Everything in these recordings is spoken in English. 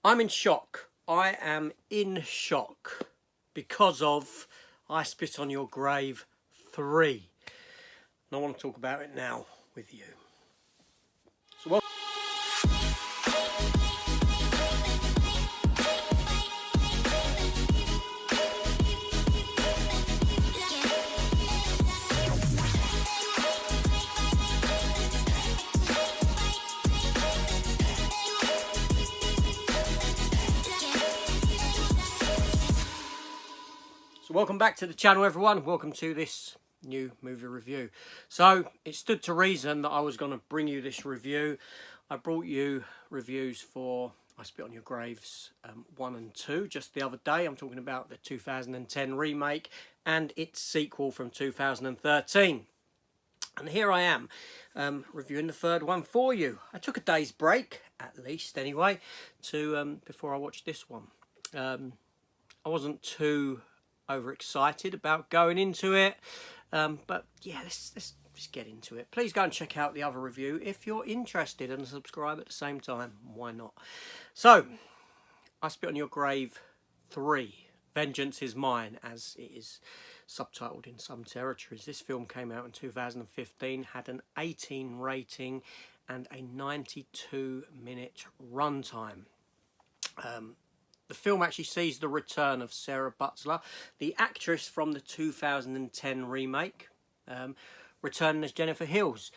I'm in shock. I am in shock because of I Spit on Your Grave 3. And I want to talk about it now with you. So what? So welcome back to the channel, everyone. Welcome to this new movie review. So it stood to reason that I was going to bring you this review. I brought you reviews for I Spit on Your Graves 1 and 2 just the other day. I'm talking about the 2010 remake and its sequel from 2013. And here I am reviewing the third one for you. I took a day's break, at least anyway, to before I watched this one. I wasn't too overexcited about going into it, but yeah, let's just get into it. Please go and check out the other review if you're interested, and subscribe at the same time. Why not? So, I Spit on Your Grave 3, Vengeance is Mine, as it is subtitled in some territories. This film came out in 2015, had an 18 rating and a 92-minute runtime. The film actually sees the return of Sarah Butler, the actress from the 2010 remake, returning as Jennifer Hills,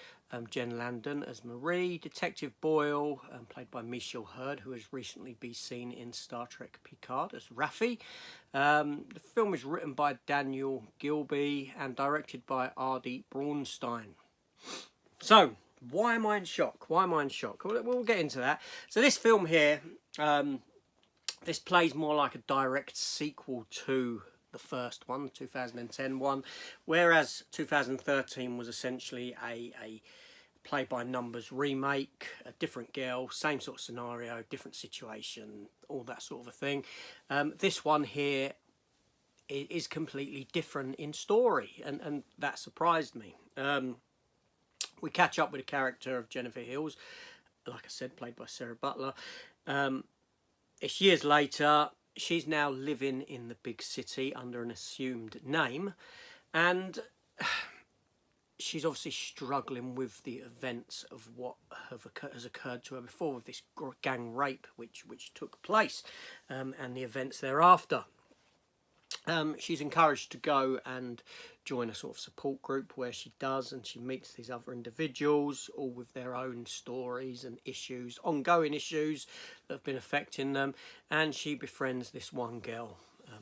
Jen Landon as Marie, Detective Boyle, played by Michelle Hurd, who has recently been seen in Star Trek Picard as Raffi. The film is written by Daniel Gilby and directed by Ardy Braunstein. So, why am I in shock? Why am I in shock? We'll get into that. So this film here, this plays more like a direct sequel to the first one, 2010 one, whereas 2013 was essentially a play-by-numbers remake, a different girl, same sort of scenario, different situation, all that sort of a thing. This one here is completely different in story, and that surprised me. We catch up with the character of Jennifer Hills, like I said, played by Sarah Butler. It's years later. She's now living in the big city under an assumed name, and she's obviously struggling with the events of what has occurred to her before, with this gang rape which took place, and the events thereafter. She's encouraged to go and join a sort of support group, where she does, and she meets these other individuals, all with their own stories and issues, ongoing issues that have been affecting them, and she befriends this one girl,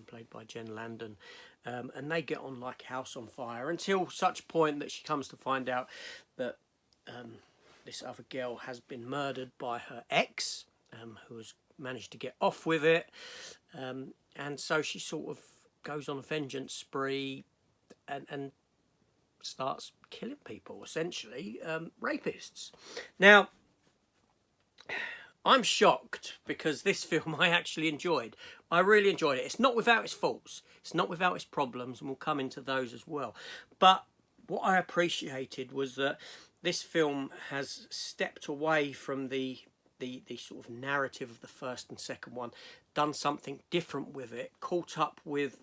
played by Jen Landon, and they get on like house on fire, until such point that she comes to find out that this other girl has been murdered by her ex, who has managed to get off with it, and so she sort of goes on a vengeance spree and starts killing people, essentially, rapists. Now, I'm shocked because this film I actually enjoyed. I really enjoyed it. It's not without its faults. It's not without its problems, and we'll come into those as well. But what I appreciated was that this film has stepped away from the sort of narrative of the first and second one, done something different with it, caught up with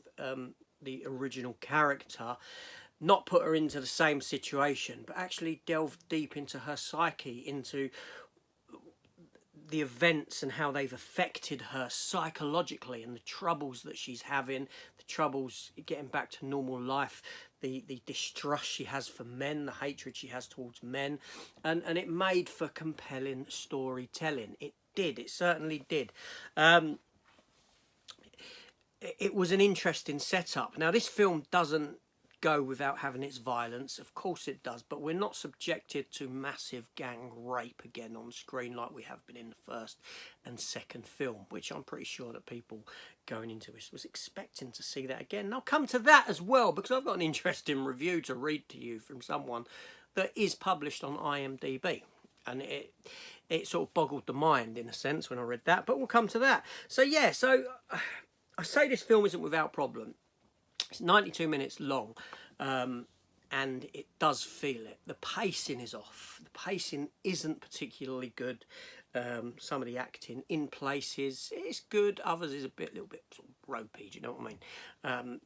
the original character, not put her into the same situation, but actually delved deep into her psyche, into the events and how they've affected her psychologically, and the troubles that she's having, the troubles getting back to normal life, the distrust she has for men, the hatred she has towards men, and it made for compelling storytelling. It did. It certainly did. It was an interesting setup. Now, this film doesn't go without having its violence. Of course it does, but we're not subjected to massive gang rape again on screen like we have been in the first and second film, which I'm pretty sure that people going into this was expecting to see that again. And I'll come to that as well, because I've got an interesting review to read to you from someone that is published on IMDb, and it sort of boggled the mind in a sense when I read that, but we'll come to that. So yeah, so I say this film isn't without problem. It's 92 minutes long, and it does feel it. The pacing is off. The pacing isn't particularly good. Some of the acting in places is good, others is a little bit sort of ropey, do you know what I mean?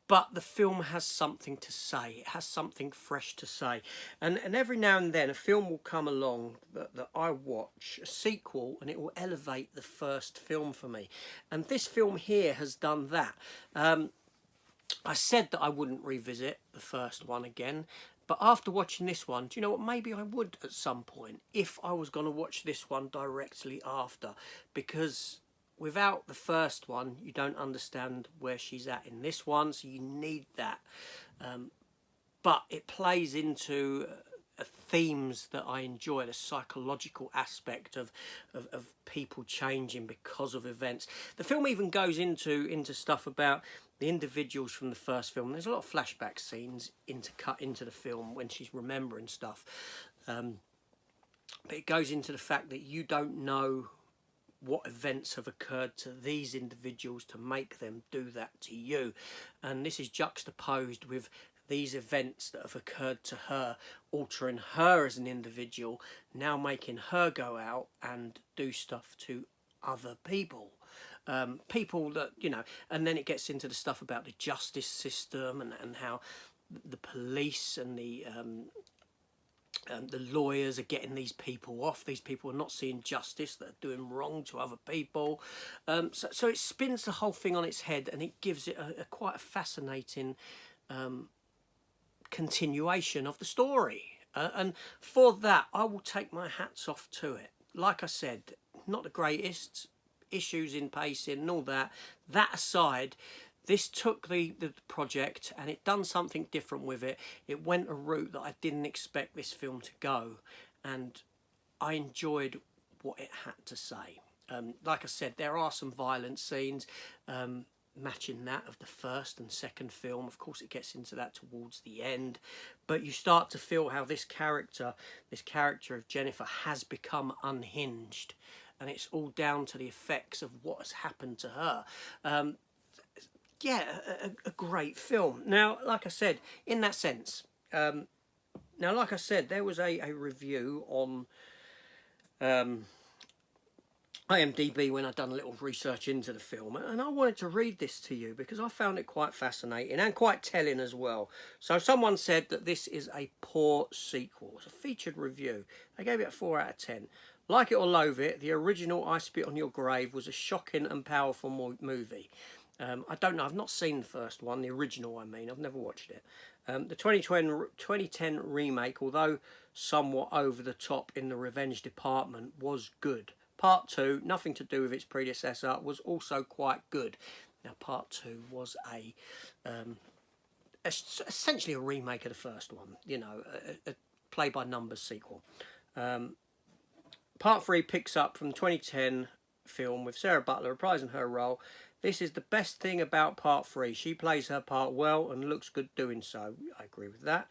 But the film has something to say. It has something fresh to say. And every now and then a film will come along that I watch, a sequel, and it will elevate the first film for me. And this film here has done that. I said that I wouldn't revisit the first one again. But after watching this one, do you know what? Maybe I would at some point if I was going to watch this one directly after. Because without the first one, you don't understand where she's at in this one, so you need that. But it plays into themes that I enjoy, the psychological aspect of people changing because of events. The film even goes into stuff about the individuals from the first film. There's a lot of flashback scenes cut into the film when she's remembering stuff. But it goes into the fact that you don't know what events have occurred to these individuals to make them do that to you. And this is juxtaposed with these events that have occurred to her, altering her as an individual, now making her go out and do stuff to other people. People that, you know, and then it gets into the stuff about the justice system and how the police and the lawyers are getting these people off. These people are not seeing justice, that are doing wrong to other people. So it spins the whole thing on its head, and it gives it a quite a fascinating continuation of the story. And for that, I will take my hats off to it. Like I said, not the greatest, issues in pacing and all that. That aside, this took the project and it done something different with it. It went a route that I didn't expect this film to go, and I enjoyed what it had to say. Like I said, there are some violent scenes matching that of the first and second film. Of course, it gets into that towards the end, but you start to feel how this character of Jennifer has become unhinged, and it's all down to the effects of what has happened to her. Yeah, a great film. Now, like I said, in that sense, like I said, there was a review on IMDb when I'd done a little research into the film, and I wanted to read this to you because I found it quite fascinating and quite telling as well. So someone said that this is a poor sequel. It's a featured review. They gave it a 4 out of 10. Like it or loathe it, the original I Spit on Your Grave was a shocking and powerful movie. I don't know, I've not seen the first one, the original I mean, I've never watched it. The 2010 remake, although somewhat over the top in the revenge department, was good. Part 2, nothing to do with its predecessor, was also quite good. Now, Part 2 was essentially a remake of the first one, you know, a play-by-numbers sequel. Part 3 picks up from the 2010 film with Sarah Butler reprising her role. This is the best thing about Part 3. She plays her part well and looks good doing so. I agree with that.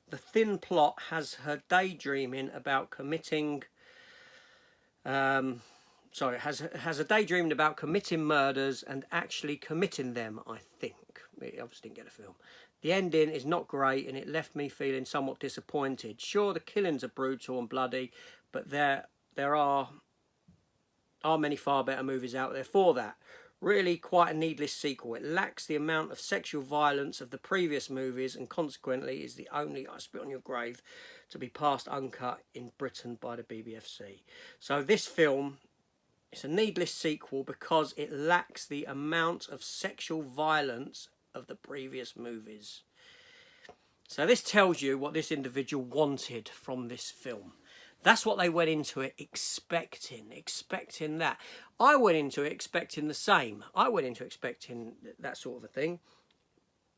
The thin plot has her daydreaming about committing... has a daydreaming about committing murders and actually committing them, I think. It obviously didn't get a film. The ending is not great and it left me feeling somewhat disappointed. Sure, the killings are brutal and bloody, but there are many far better movies out there for that. Really quite a needless sequel. It lacks the amount of sexual violence of the previous movies and consequently is the only I Spit on Your Grave to be passed uncut in Britain by the BBFC. So this film, it's a needless sequel because it lacks the amount of sexual violence of the previous movies. So this tells you what this individual wanted from this film. That's what they went into it expecting that. I went into it expecting the same. I went into expecting that sort of a thing.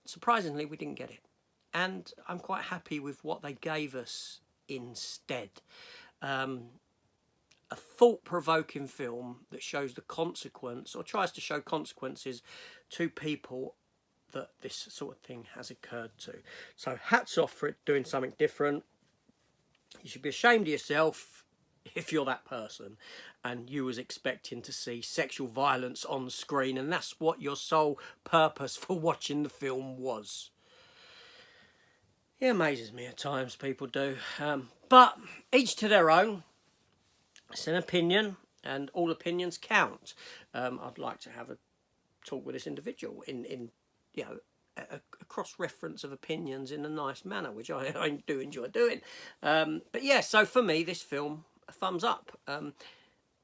Surprisingly, we didn't get it. And I'm quite happy with what they gave us instead. A thought-provoking film that shows the consequence, or tries to show consequences to people that this sort of thing has occurred to. So hats off for it doing something different. You should be ashamed of yourself if you're that person and you was expecting to see sexual violence on screen and that's what your sole purpose for watching the film was. It amazes me at times, people do. But each to their own. It's an opinion, and all opinions count. I'd like to have a talk with this individual in you know, a cross-reference of opinions in a nice manner, which I do enjoy doing. But yeah, so for me, this film, a thumbs up. And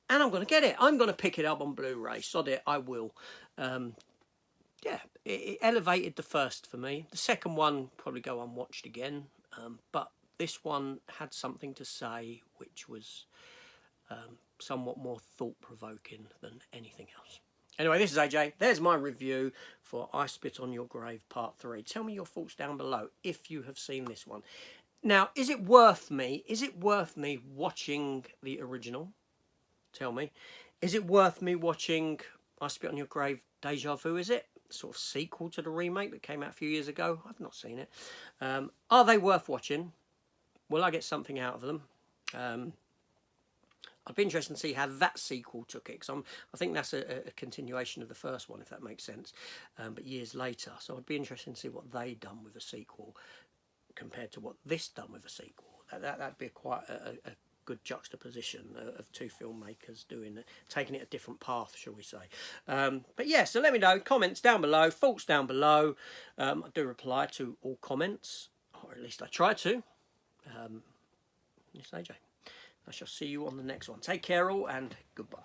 I'm going to get it. I'm going to pick it up on Blu-ray. Sod it, I will. Yeah, it elevated the first for me. The second one probably go unwatched again. But this one had something to say which was somewhat more thought-provoking than anything else. Anyway, this is AJ. There's my review for I Spit on Your Grave Part 3. Tell me your thoughts down below if you have seen this one. Now, is it worth me watching the original? Tell me. Is it worth me watching I Spit on Your Grave Deja Vu, is it? Sort of sequel to the remake that came out a few years ago. I've not seen it. Are they worth watching? Will I get something out of them? I'd be interested to see how that sequel took it, because I think that's a continuation of the first one, if that makes sense, but years later. So I'd be interested to see what they done with a sequel compared to what this done with a sequel. That'd be quite a good juxtaposition of two filmmakers taking it a different path, shall we say. But yeah, so let me know, comments down below, thoughts down below. I do reply to all comments, or at least I try to. It's AJ. I shall see you on the next one. Take care all, and goodbye.